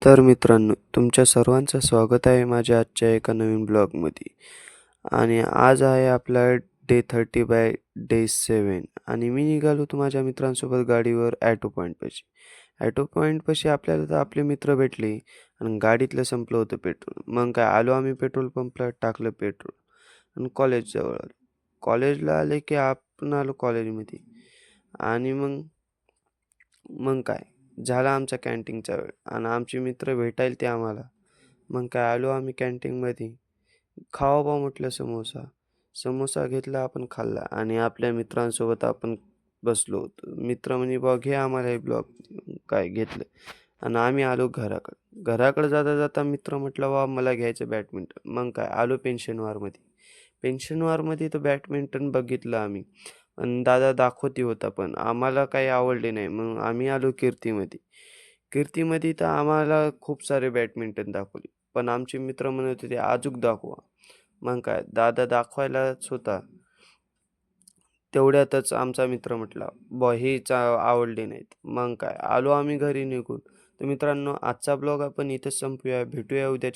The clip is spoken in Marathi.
तर मित्रांनो, तुमच्या सर्वांचं स्वागत आहे माझ्या आजच्या एका नवीन ब्लॉगमध्ये. आणि आज आहे आपला डे 30 बाय डे 7 आणि मी निघालो होतो माझ्या मित्रांसोबत गाडीवर ॲटो पॉईंटपाशी. ॲटो पॉईंटपाशी आपल्याला तर आपले मित्र भेटले आणि गाडीतलं संपलं होतं पेट्रोल. मग काय आलो आम्ही पेट्रोल पंपला, टाकलं पेट्रोल आणि कॉलेजजवळ आलो. कॉलेजला आले की आपण आलो कॉलेजमध्ये आणि मग मग काय झाला आमचा कॅन्टीनचा वेळ आणि आमचे मित्र भेटायला ते आम्हाला. मग काय आलो आम्ही कॅन्टीनमध्ये. खावा बा म्हटलं समोसा. समोसा घेतला आपण खाल्ला आणि आपल्या मित्रांसोबत आपण बसलो होतो. मित्र म्हणे, "बा घे आम्हाला हे ब्लॉग." काय घेतलं आणि आम्ही आलो घराकडं. घराकडं जाता-जाता मित्र म्हटला, "बा मला घ्यायचं बॅडमिंटन." मग काय आलो पेन्शनवारमध्ये. पेन्शनवारमध्ये तर बॅडमिंटन बघितलं आम्ही आणि दादा दाखवती होता पण आम्हाला काही आवडले नाही. मग आम्ही आलो कीर्तीमध्ये. कीर्तीमध्ये तर आम्हाला खूप सारे बॅडमिंटन दाखवले. पण आमचे मित्र म्हणत होते, "अजूक दाखवा." मग काय दादा दाखवायलाच होता. तेवढ्यातच आमचा मित्र म्हटला, "बुवा हेच आवडले नाहीत." मग काय आलो आम्ही घरी निघून. तर मित्रांनो, आजचा ब्लॉग आपण इथेच संपवूया. भेटूया उद्याच्या